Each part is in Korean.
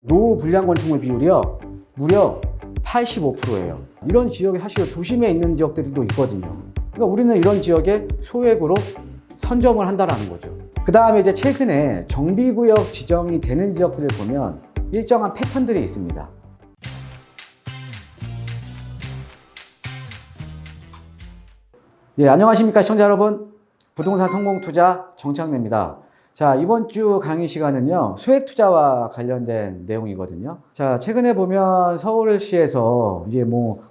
노후 불량 건축물 비율이요 무려 85%예요. 이런 지역이 사실 도심에 있는 지역들도 있거든요. 그러니까 우리는 이런 지역에 소액으로 선점을 한다는 거죠. 그 다음에 이제 최근에 정비구역 지정이 되는 지역들을 보면 일정한 패턴들이 있습니다. 예, 안녕하십니까 시청자 여러분. 부동산 성공투자 정창래입니다. 자, 이번 주 강의 시간은요, 소액 투자와 관련된 내용이거든요. 자, 최근에 보면 서울시에서 이제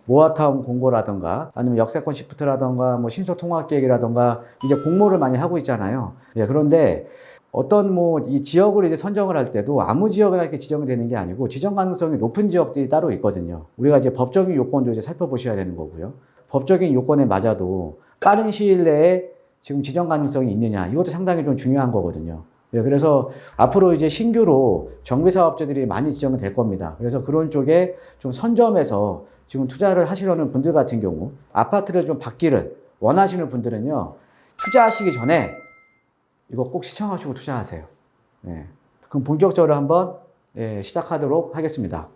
모아타운 공고라던가 아니면 역세권 시프트라던가 신속 통합 계획이라던가 이제 공모를 많이 하고 있잖아요. 예, 그런데 어떤 이 지역을 이제 선정을 할 때도 아무 지역이나 이렇게 지정이 되는 게 아니고 지정 가능성이 높은 지역들이 따로 있거든요. 우리가 이제 법적인 요건도 이제 살펴보셔야 되는 거고요. 법적인 요건에 맞아도 빠른 시일 내에 지금 지정 가능성이 있느냐, 이것도 상당히 좀 중요한 거거든요. 예, 그래서 앞으로 이제 신규로 정비사업자들이 많이 지정이 될 겁니다. 그래서 그런 쪽에 좀 선점해서 지금 투자를 하시려는 분들 같은 경우, 아파트를 좀 받기를 원하시는 분들은요, 투자하시기 전에 이거 꼭 시청하시고 투자하세요. 예. 그럼 본격적으로 한번 시작하도록 하겠습니다.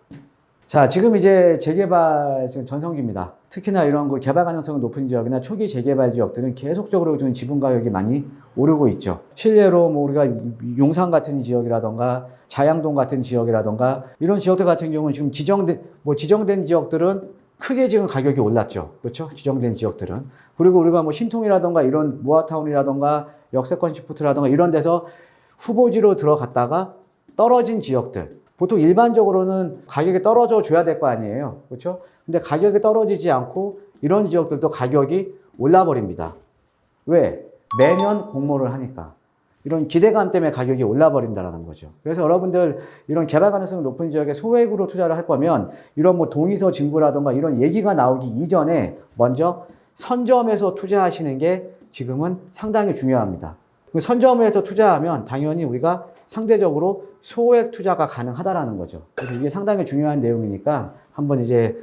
자, 지금 이제 재개발 지금 전성기입니다. 특히나 이런 개발 가능성이 높은 지역이나 초기 재개발 지역들은 계속적으로 좀 지분 가격이 많이 오르고 있죠. 실례로 우리가 용산 같은 지역이라던가 자양동 같은 지역이라던가 이런 지역들 같은 경우는 지금 지정된 지역들은 크게 지금 가격이 올랐죠. 그렇죠? 지정된 지역들은. 그리고 우리가 신통이라던가 이런 모아타운이라던가 역세권 시프트라던가 이런 데서 후보지로 들어갔다가 떨어진 지역들. 보통 일반적으로는 가격이 떨어져 줘야 될 거 아니에요. 그렇죠? 근데 가격이 떨어지지 않고 이런 지역들도 가격이 올라 버립니다. 왜? 매년 공모를 하니까. 이런 기대감 때문에 가격이 올라 버린다는 거죠. 그래서 여러분들 이런 개발 가능성이 높은 지역에 소액으로 투자를 할 거면 이런 동의서 진구라던가 이런 얘기가 나오기 이전에 먼저 선점해서 투자하시는 게 지금은 상당히 중요합니다. 선점해서 투자하면 당연히 우리가 상대적으로 소액 투자가 가능하다라는 거죠. 그래서 이게 상당히 중요한 내용이니까 한번 이제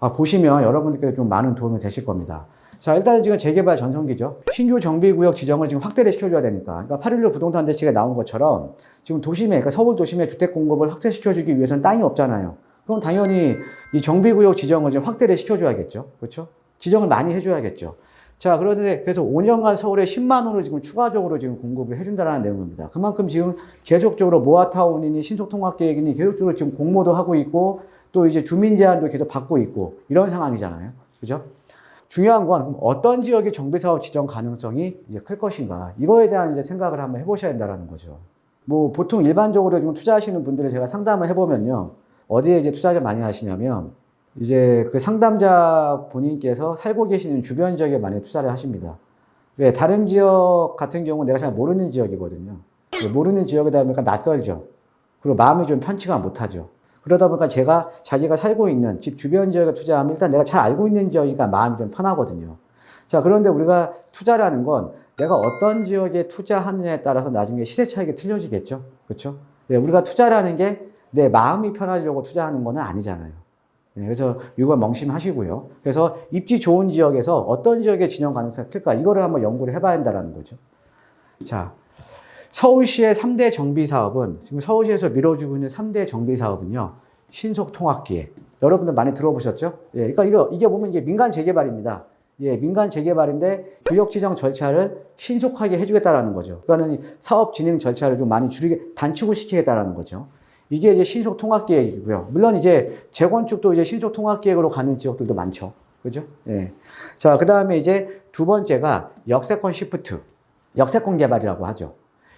보시면 여러분들께 좀 많은 도움이 되실 겁니다. 자, 일단은 지금 재개발 전성기죠. 신규 정비구역 지정을 지금 확대를 시켜줘야 되니까. 그러니까 8.16 부동산 대책에 나온 것처럼 지금 그러니까 서울 도심의 주택 공급을 확대시켜주기 위해서는 땅이 없잖아요. 그럼 당연히 이 정비구역 지정을 지금 확대를 시켜줘야겠죠. 그렇죠? 지정을 많이 해줘야겠죠. 자, 그런데 그래서 5년간 서울에 10만 원을 지금 추가적으로 지금 공급을 해준다는 내용입니다. 그만큼 지금 계속적으로 모아타운이니 신속통합계획이니 계속적으로 지금 공모도 하고 있고 또 이제 주민 제한도 계속 받고 있고 이런 상황이잖아요. 그죠? 중요한 건 어떤 지역이 정비사업 지정 가능성이 이제 클 것인가. 이거에 대한 이제 생각을 한번 해보셔야 된다는 거죠. 보통 일반적으로 지금 투자하시는 분들을 제가 상담을 해보면요. 어디에 이제 투자를 많이 하시냐면 이제 그 상담자 본인께서 살고 계시는 주변 지역에 많이 투자를 하십니다. 왜? 다른 지역 같은 경우는 내가 잘 모르는 지역이거든요. 모르는 지역이다 보니까 낯설죠. 그리고 마음이 좀 편치가 못하죠. 그러다 보니까 자기가 살고 있는 집 주변 지역에 투자하면 일단 내가 잘 알고 있는 지역이니까 마음이 좀 편하거든요. 자, 그런데 우리가 투자라는 건 내가 어떤 지역에 투자하느냐에 따라서 나중에 시세 차익이 틀려지겠죠. 그렇죠? 우리가 투자라는 게 내 마음이 편하려고 투자하는 건 아니잖아요. 그래서 이거 명심하시고요. 그래서 입지 좋은 지역에서 어떤 지역에 진영 가능성이 클까? 이거를 한번 연구를 해봐야 한다는 거죠. 자, 서울시의 3대 정비사업은, 지금 서울시에서 밀어주고 있는 3대 정비사업은요, 신속통합기획. 여러분들 많이 들어보셨죠? 예, 그러니까 이게 보면 이게 민간 재개발입니다. 예, 민간 재개발인데 구역 지정 절차를 신속하게 해주겠다라는 거죠. 그러니까는 사업 진행 절차를 좀 많이 단축을 시키겠다라는 거죠. 이게 이제 신속통합계획이고요. 물론 이제 재건축도 이제 신속통합계획으로 가는 지역들도 많죠. 그죠? 예. 자, 그 다음에 이제 두 번째가 역세권 시프트. 역세권 개발이라고 하죠.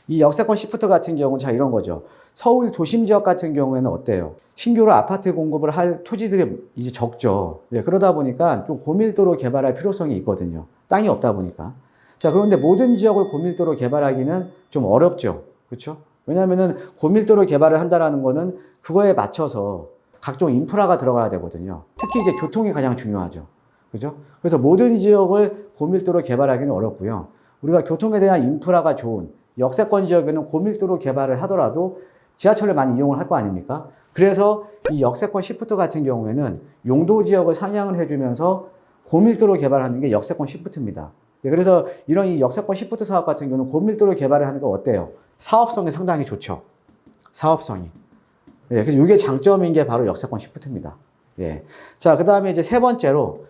이 역세권 시프트 같은 경우는 자, 이런 거죠. 서울 도심 지역 같은 경우에는 어때요? 신규로 아파트 공급을 할 토지들이 이제 적죠. 예, 그러다 보니까 좀 고밀도로 개발할 필요성이 있거든요. 땅이 없다 보니까. 자, 그런데 모든 지역을 고밀도로 개발하기는 좀 어렵죠. 그렇죠? 왜냐하면은 고밀도로 개발을 한다라는 거는 그거에 맞춰서 각종 인프라가 들어가야 되거든요. 특히 이제 교통이 가장 중요하죠. 그죠? 그래서 모든 지역을 고밀도로 개발하기는 어렵고요. 우리가 교통에 대한 인프라가 좋은 역세권 지역에는 고밀도로 개발을 하더라도 지하철을 많이 이용을 할 거 아닙니까? 그래서 이 역세권 시프트 같은 경우에는 용도 지역을 상향을 해주면서 고밀도로 개발하는 게 역세권 시프트입니다. 그래서 이런 이 역세권 시프트 사업 같은 경우는 고밀도로 개발을 하는 거 어때요? 사업성이 상당히 좋죠. 사업성이. 예, 그래서 이게 장점인 게 바로 역세권 시프트입니다. 예. 자, 그 다음에 이제 세 번째로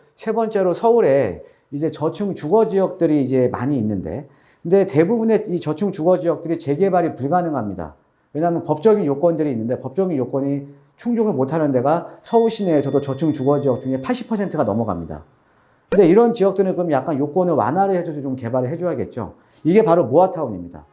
서울에 이제 저층 주거 지역들이 이제 많이 있는데, 근데 대부분의 이 저층 주거 지역들이 재개발이 불가능합니다. 왜냐하면 법적인 요건들이 있는데, 법적인 요건이 충족을 못하는 데가 서울 시내에서도 저층 주거 지역 중에 80%가 넘어갑니다. 근데 이런 지역들은 그럼 약간 요건을 완화를 해줘서 좀 개발을 해줘야겠죠. 이게 바로 모아타운입니다.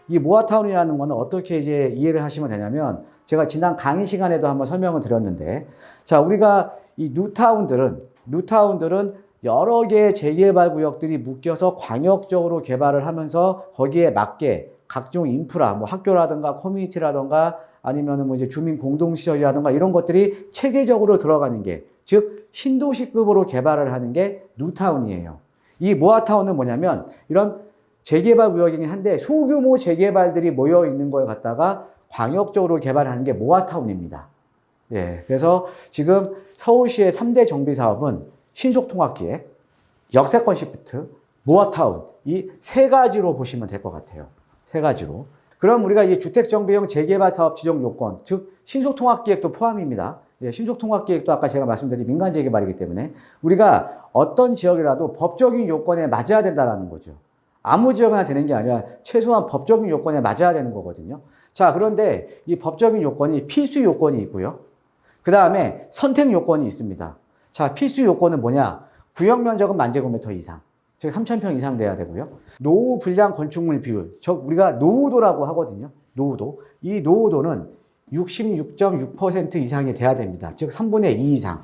이 모아타운이라는 거는 어떻게 이제 이해를 하시면 되냐면, 제가 지난 강의 시간에도 한번 설명을 드렸는데, 자, 우리가 이 뉴타운들은 여러 개의 재개발 구역들이 묶여서 광역적으로 개발을 하면서 거기에 맞게 각종 인프라, 뭐 학교라든가 커뮤니티라든가 아니면은 뭐 이제 주민 공동시설이라든가 이런 것들이 체계적으로 들어가는 게, 즉, 신도시급으로 개발을 하는 게 뉴타운이에요. 이 모아타운은 뭐냐면, 이런 재개발 구역이긴 한데 소규모 재개발들이 모여 있는 걸 갖다가 광역적으로 개발하는 게 모아타운입니다. 예. 그래서 지금 서울시의 3대 정비 사업은 신속통합기획, 역세권 시프트, 모아타운, 이 세 가지로 보시면 될 것 같아요. 세 가지로. 그럼 우리가 이 주택정비형 재개발 사업 지정 요건, 즉 신속통합기획도 포함입니다. 예, 신속통합기획도 아까 제가 말씀드린 민간 재개발이기 때문에 우리가 어떤 지역이라도 법적인 요건에 맞아야 된다는 거죠. 아무 지역이나 되는 게 아니라 최소한 법적인 요건에 맞아야 되는 거거든요. 자, 그런데 이 법적인 요건이 필수 요건이 있고요. 그 다음에 선택 요건이 있습니다. 자, 필수 요건은 뭐냐? 구역 면적은 10,000제곱미터 이상, 즉 3,000평 이상 돼야 되고요. 노후 불량 건축물 비율, 즉 우리가 노후도라고 하거든요. 노후도. 이 노후도는 66.6% 이상이 돼야 됩니다. 즉 3분의 2 이상.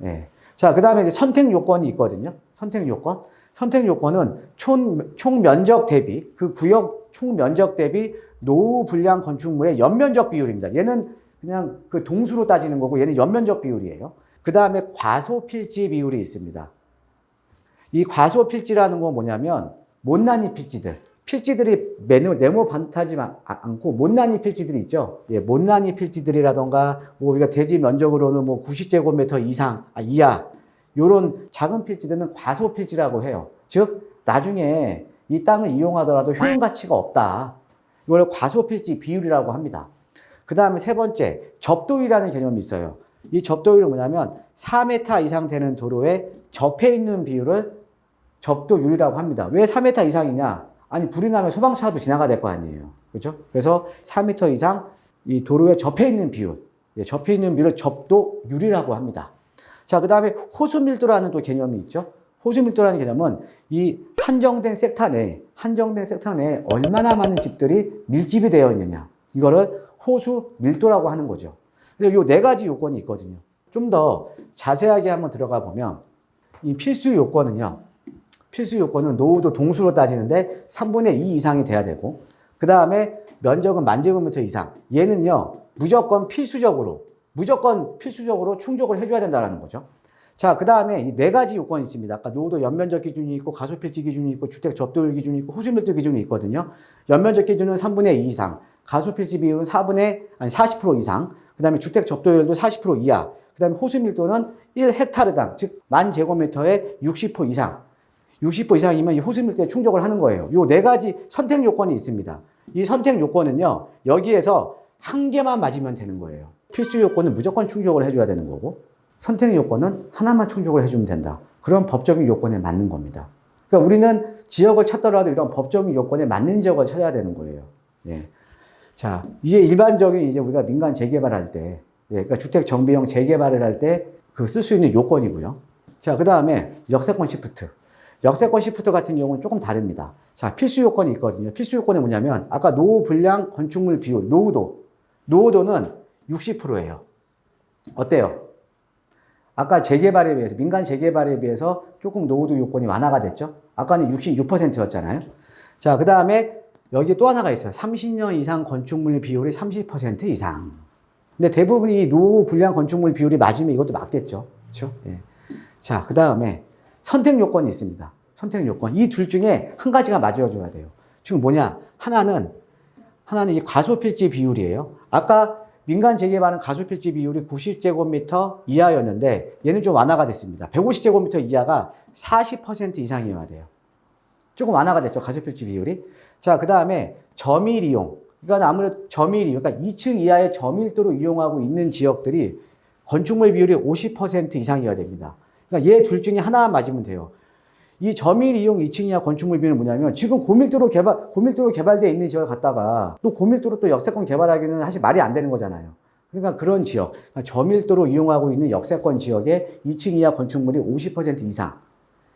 예. 자, 그 다음에 이제 선택 요건이 있거든요. 선택 요건. 선택 요건은 총 면적 대비, 그 구역 총 면적 대비 노후 불량 건축물의 연면적 비율입니다. 얘는 그냥 그 동수로 따지는 거고, 얘는 연면적 비율이에요. 그 다음에 과소필지 비율이 있습니다. 이 과소필지라는 건 뭐냐면, 못난이 필지들이 네모 반듯하지 않고 못난이 필지들이 있죠. 예, 못난이 필지들이라던가, 뭐 우리가 대지 면적으로는 뭐 90제곱미터 이하, 요런 작은 필지들은 과소필지라고 해요. 즉, 나중에 이 땅을 이용하더라도 효용 가치가 없다. 이걸 과소필지 비율이라고 합니다. 그 다음에 세 번째, 접도율이라는 개념이 있어요. 이 접도율은 뭐냐면 4m 이상 되는 도로에 접해 있는 비율을 접도율이라고 합니다. 왜 4m 이상이냐? 아니, 불이 나면 소방차도 지나가야 될 거 아니에요. 그렇죠? 그래서 4m 이상 이 도로에 접해 있는 비율, 접해 있는 비율을 접도율이라고 합니다. 자, 그 다음에 호수밀도라는 또 개념이 있죠. 호수밀도라는 개념은 이 한정된 섹터 내에 얼마나 많은 집들이 밀집이 되어 있느냐. 이거를 호수밀도라고 하는 거죠. 그래서 요 네 가지 요건이 있거든요. 좀 더 자세하게 한번 들어가 보면, 이 필수 요건은 노후도 동수로 따지는데 3분의 2 이상이 돼야 되고, 그 다음에 면적은 10,000제곱미터 이상. 얘는요, 무조건 필수적으로 충족을 해줘야 된다는 거죠. 자, 그 다음에 이 네 가지 요건이 있습니다. 아까 노후도 연면적 기준이 있고, 가소필지 기준이 있고, 주택 접도율 기준이 있고, 호수밀도 기준이 있거든요. 연면적 기준은 3분의 2 이상, 가소필지 비율은 40% 이상, 그 다음에 주택 접도율도 40% 이하, 그 다음에 호수밀도는 1헥타르당, 즉, 10,000제곱미터에 60% 이상. 60% 이상이면 이 호수밀도에 충족을 하는 거예요. 요 네 가지 선택 요건이 있습니다. 이 선택 요건은요, 여기에서 한 개만 맞으면 되는 거예요. 필수 요건은 무조건 충족을 해줘야 되는 거고, 선택 요건은 하나만 충족을 해주면 된다. 그런 법적인 요건에 맞는 겁니다. 그러니까 우리는 지역을 찾더라도 이런 법적인 요건에 맞는 지역을 찾아야 되는 거예요. 예. 자, 이게 일반적인 이제 우리가 민간 재개발할 때, 그러니까 주택 정비형 재개발을 할 때 그 쓸 수 있는 요건이고요. 자, 그 다음에 역세권 시프트. 역세권 시프트 같은 경우는 조금 다릅니다. 자, 필수 요건이 있거든요. 필수 요건이 뭐냐면, 아까 노후 불량 건축물 비율, 노후도는 60%예요. 어때요? 아까 재개발에 비해서, 민간 재개발에 비해서 조금 노후도 요건이 완화가 됐죠? 아까는 66%였잖아요. 자, 그 다음에 여기 또 하나가 있어요. 30년 이상 건축물 비율이 30% 이상. 근데 대부분 이 노후 불량 건축물 비율이 맞으면 이것도 맞겠죠? 그렇죠? 예. 자, 그 다음에 선택 요건이 있습니다. 선택 요건. 이 둘 중에 한 가지가 맞아줘야 돼요. 지금 뭐냐? 하나는 이 과소필지 비율이에요. 아까 민간 재개발은 가소필지 비율이 90제곱미터 이하였는데 얘는 좀 완화가 됐습니다. 150제곱미터 이하가 40% 이상이어야 돼요. 조금 완화가 됐죠, 가소필지 비율이. 자, 그 다음에 그러니까 아무래도 저밀이, 그러니까 2층 이하의 저밀도로 이용하고 있는 지역들이 건축물 비율이 50% 이상이어야 됩니다. 그러니까 얘 둘 중에 하나 맞으면 돼요. 이 저밀 이용 2층 이하 건축물 비율은 뭐냐면 지금 고밀도로 개발되어 있는 지역을 갖다가 또 고밀도로 또 역세권 개발하기는 사실 말이 안 되는 거잖아요. 그러니까 그런 지역, 그러니까 저밀도로 이용하고 있는 역세권 지역에 2층 이하 건축물이 50% 이상.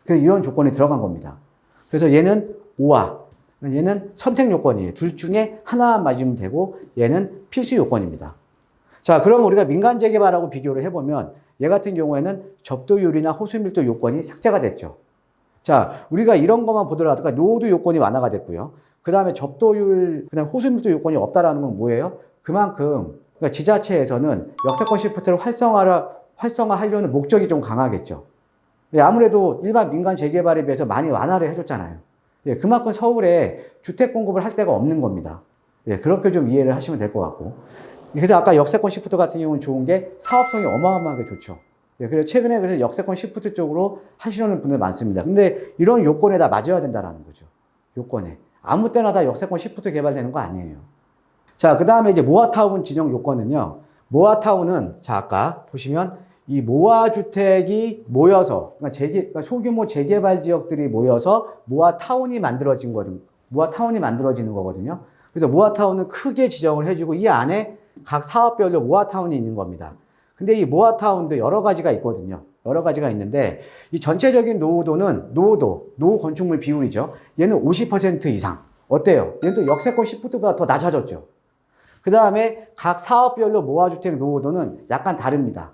그래서 이런 조건이 들어간 겁니다. 그래서 얘는 오화, 얘는 선택 요건이에요. 둘 중에 하나 맞으면 되고 얘는 필수 요건입니다. 자, 그럼 우리가 민간 재개발하고 비교를 해보면 얘 같은 경우에는 접도율이나 호수밀도 요건이 삭제가 됐죠. 자, 우리가 이런 것만 보더라도 그러니까 노후도 요건이 완화가 됐고요. 그 다음에 접도율, 그다음 호수밀도 요건이 없다라는 건 뭐예요? 그만큼 그러니까 지자체에서는 역세권 시프트를 활성화하려는 목적이 좀 강하겠죠. 예, 아무래도 일반 민간 재개발에 비해서 많이 완화를 해줬잖아요. 예, 그만큼 서울에 주택 공급을 할 데가 없는 겁니다. 예, 그렇게 좀 이해를 하시면 될 것 같고. 그래서 아까 역세권 시프트 같은 경우는 좋은 게 사업성이 어마어마하게 좋죠. 예, 그래서 최근에 그래서 역세권 시프트 쪽으로 하시려는 분들 많습니다. 근데 이런 요건에 다 맞아야 된다라는 거죠. 요건에. 아무 때나 다 역세권 시프트 개발되는 거 아니에요. 자, 그 다음에 이제 모아타운 지정 요건은요. 모아타운은, 자, 아까 보시면 이 모아주택이 모여서, 그러니까 소규모 재개발 지역들이 모여서 모아타운이 만들어지는 거거든요. 그래서 모아타운은 크게 지정을 해주고 이 안에 각 사업별로 모아타운이 있는 겁니다. 근데 이 모아타운도 여러 가지가 있거든요. 여러 가지가 있는데 이 전체적인 노후도는 노후 건축물 비율이죠. 얘는 50% 이상. 어때요? 얘는 또 역세권 시프트보다 더 낮아졌죠. 그 다음에 각 사업별로 모아주택 노후도는 약간 다릅니다.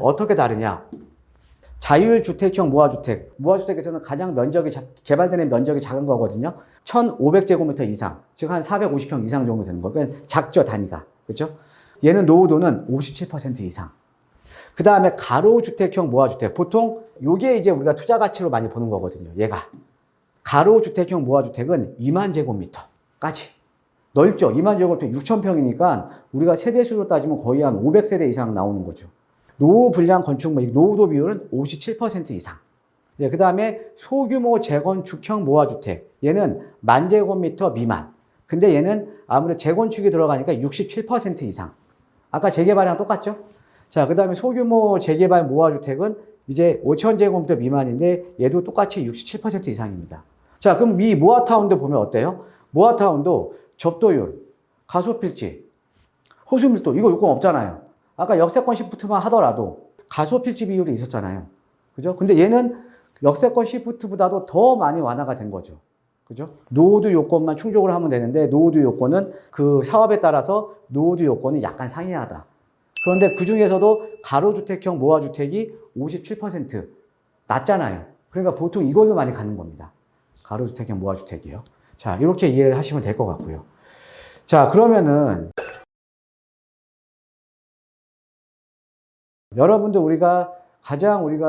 어떻게 다르냐? 자율주택형 모아주택에서는 가장 개발되는 면적이 작은 거거든요. 1,500제곱미터 이상, 즉 한 450평 이상 정도 되는 거예요. 그러니까 작죠, 단위가. 그렇죠? 얘는 노후도는 57% 이상. 그 다음에 가로주택형 모아주택. 보통 요게 이제 우리가 투자 가치로 많이 보는 거거든요. 얘가. 가로주택형 모아주택은 2만 제곱미터까지. 넓죠? 2만 제곱미터 6,000평이니까 우리가 세대수로 따지면 거의 한 500세대 이상 나오는 거죠. 노후 불량 건축물, 노후도 비율은 57% 이상. 예, 그 다음에 소규모 재건축형 모아주택. 얘는 10,000제곱미터 미만. 근데 얘는 아무래도 재건축이 들어가니까 67% 이상. 아까 재개발이랑 똑같죠? 자, 그 다음에 소규모 재개발 모아주택은 이제 5,000제곱미터 미만인데 얘도 똑같이 67% 이상입니다. 자, 그럼 이 모아타운도 보면 어때요? 모아타운도 접도율, 가소필지, 호수밀도 이거 요건 없잖아요. 아까 역세권 시프트만 하더라도 가소필지 비율이 있었잖아요. 그죠? 근데 얘는 역세권 시프트보다도 더 많이 완화가 된 거죠. 그죠? 노후도 요건만 충족을 하면 되는데 노후도 요건은 그 사업에 따라서 노후도 요건이 약간 상이하다. 그런데 그 중에서도 가로주택형 모아주택이 57% 낮잖아요. 그러니까 보통 이걸로 많이 가는 겁니다. 가로주택형 모아주택이요. 자, 이렇게 이해를 하시면 될 것 같고요. 자, 그러면은 여러분들 우리가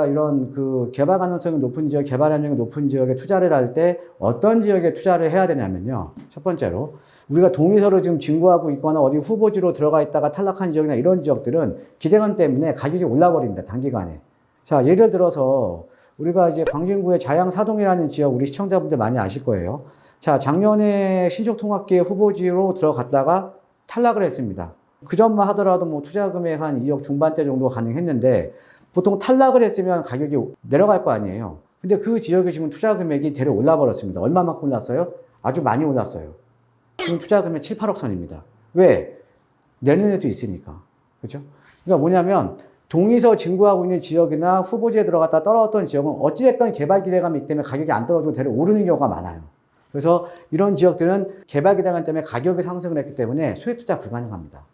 이런 그 개발 가능성이 높은 지역, 개발 함량이 높은 지역에 투자를 할 때 어떤 지역에 투자를 해야 되냐면요. 첫 번째로 우리가 동의서를 지금 진구하고 있거나 어디 후보지로 들어가 있다가 탈락한 지역이나 이런 지역들은 기대감 때문에 가격이 올라버립니다. 단기간에. 자, 예를 들어서 우리가 이제 광진구의 자양사동이라는 지역 우리 시청자분들 많이 아실 거예요. 자, 작년에 신속통합기회 후보지로 들어갔다가 탈락을 했습니다. 그 전만 하더라도 뭐 투자 금액 한 2억 중반대 정도 가능했는데 보통 탈락을 했으면 가격이 내려갈 거 아니에요. 근데 그 지역에 지금 투자 금액이 대려 올라 버렸습니다. 얼마만큼 올랐어요? 아주 많이 올랐어요. 지금 투자 금액 7, 8억 선입니다. 왜? 내년에도 있으니까. 그죠? 그러니까 뭐냐면 동의서 진구하고 있는 지역이나 후보지에 들어갔다 떨어졌던 지역은 어찌됐든 개발 기대감이 있기 때문에 가격이 안 떨어지고 대려 오르는 경우가 많아요. 그래서 이런 지역들은 개발 기대감 때문에 가격이 상승을 했기 때문에 소액 투자 불가능합니다.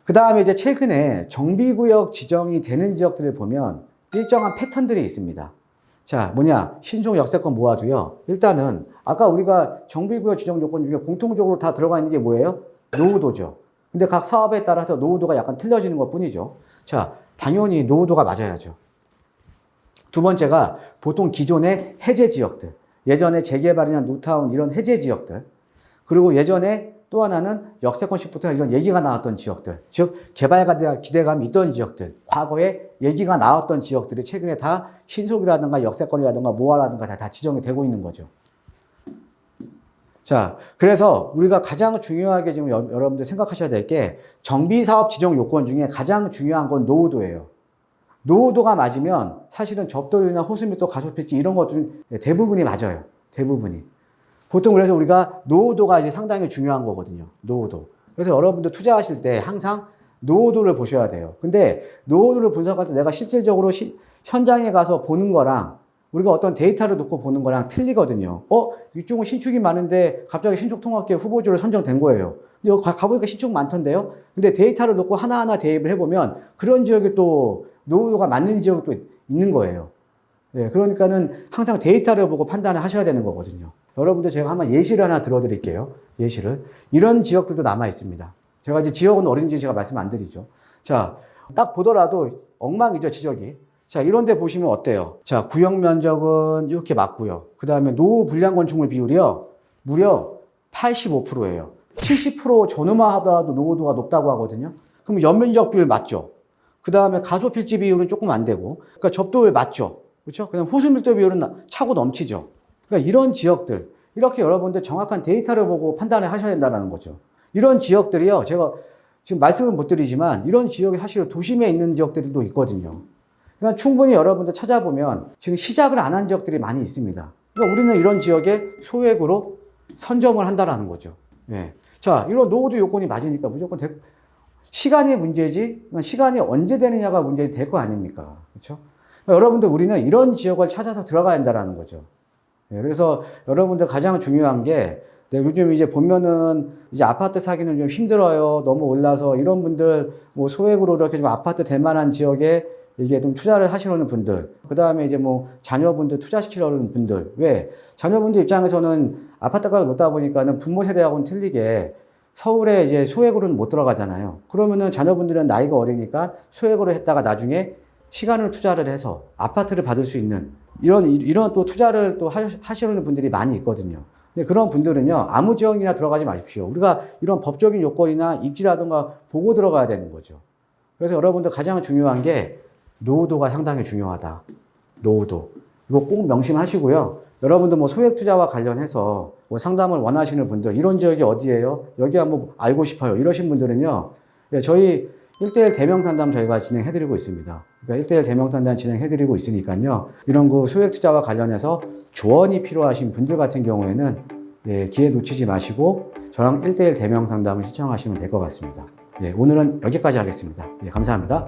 그 다음에 이제 최근에 정비구역 지정이 되는 지역들을 보면 일정한 패턴들이 있습니다. 자, 신속 역세권 모아도요. 일단은 아까 우리가 정비구역 지정 요건 중에 공통적으로 다 들어가 있는 게 뭐예요? 노후도죠. 근데 각 사업에 따라서 노후도가 약간 틀려지는 것 뿐이죠. 자, 당연히 노후도가 맞아야죠. 두 번째가 보통 기존의 해제 지역들. 예전에 재개발이나 뉴타운 이런 해제 지역들. 그리고 예전에 또 하나는 역세권 시프트나 이런 얘기가 나왔던 지역들, 즉 개발 기대감이 있던 지역들, 과거에 얘기가 나왔던 지역들이 최근에 다 신속이라든가 역세권이라든가 모아라든가 다 지정이 되고 있는 거죠. 자, 그래서 우리가 가장 중요하게 지금 여러분들 생각하셔야 될 게 정비사업 지정 요건 중에 가장 중요한 건 노후도예요. 노후도가 맞으면 사실은 접도료나 호수밀도, 가소필지 이런 것들은 대부분이 맞아요. 대부분이. 보통 그래서 우리가 노후도가 이제 상당히 중요한 거거든요. 노후도. 그래서 여러분들 투자하실 때 항상 노후도를 보셔야 돼요. 근데 노후도를 분석할 때 내가 실질적으로 현장에 가서 보는 거랑 우리가 어떤 데이터를 놓고 보는 거랑 틀리거든요. 이쪽은 신축이 많은데 갑자기 신축통합계 후보지로 선정된 거예요. 근데 여기 가보니까 신축 많던데요? 근데 데이터를 놓고 하나하나 대입을 해보면 그런 지역이 또 노후도가 맞는 지역이 또 있는 거예요. 예, 그러니까는 항상 데이터를 보고 판단을 하셔야 되는 거거든요. 여러분들 제가 한번 예시를 하나 들어드릴게요. 예시를. 이런 지역들도 남아 있습니다. 제가 이제 지역은 어딘지 제가 말씀 안 드리죠. 자, 딱 보더라도 엉망이죠, 지적이. 자, 이런 데 보시면 어때요? 자, 구역 면적은 이렇게 맞고요. 그 다음에 노후 불량 건축물 비율이요. 무려 85%예요. 70% 전후만 하더라도 노후도가 높다고 하거든요. 그럼 연면적 비율 맞죠? 그 다음에 가소필지 비율은 조금 안 되고, 그러니까 접도율 맞죠? 그렇죠? 그냥 호수밀도 비율은 차고 넘치죠. 그러니까 이런 지역들, 이렇게 여러분들 정확한 데이터를 보고 판단을 하셔야 된다는 거죠. 이런 지역들이요, 제가 지금 말씀을 못 드리지만, 이런 지역이 사실 도심에 있는 지역들도 있거든요. 그러니까 충분히 여러분들 찾아보면 지금 시작을 안 한 지역들이 많이 있습니다. 그러니까 우리는 이런 지역에 소액으로 선점을 한다라는 거죠. 예. 자, 이런 노후도 요건이 맞으니까 무조건 시간이 문제지, 시간이 언제 되느냐가 문제가 될 거 아닙니까? 그렇죠? 그러니까 여러분들 우리는 이런 지역을 찾아서 들어가야 한다는 거죠. 예. 그래서 여러분들 가장 중요한 게 요즘 이제 보면은 이제 아파트 사기는 좀 힘들어요. 너무 올라서 이런 분들 뭐 소액으로 이렇게 좀 아파트 될 만한 지역에 이게 좀 투자를 하시려는 분들, 그 다음에 이제 뭐 자녀분들 투자시키려는 분들, 왜? 자녀분들 입장에서는 아파트가 높다 보니까는 부모 세대하고는 틀리게 서울에 이제 소액으로는 못 들어가잖아요. 그러면은 자녀분들은 나이가 어리니까 소액으로 했다가 나중에 시간을 투자를 해서 아파트를 받을 수 있는 이런 또 투자를 또 하시려는 분들이 많이 있거든요. 근데 그런 분들은요, 아무 지역이나 들어가지 마십시오. 우리가 이런 법적인 요건이나 입지라든가 보고 들어가야 되는 거죠. 그래서 여러분들 가장 중요한 게 노후도가 상당히 중요하다. 노후도. 이거 꼭 명심하시고요. 여러분들 뭐 소액 투자와 관련해서 뭐 상담을 원하시는 분들, 이런 지역이 어디예요? 여기 한번 알고 싶어요. 이러신 분들은요, 예, 저희 1대1 대면 상담 저희가 진행해드리고 있습니다. 그러니까 1대1 대면 상담 진행해드리고 있으니까요. 이런 그 소액 투자와 관련해서 조언이 필요하신 분들 같은 경우에는 예, 기회 놓치지 마시고 저랑 1대1 대면 상담을 신청하시면 될 것 같습니다. 예, 오늘은 여기까지 하겠습니다. 예, 감사합니다.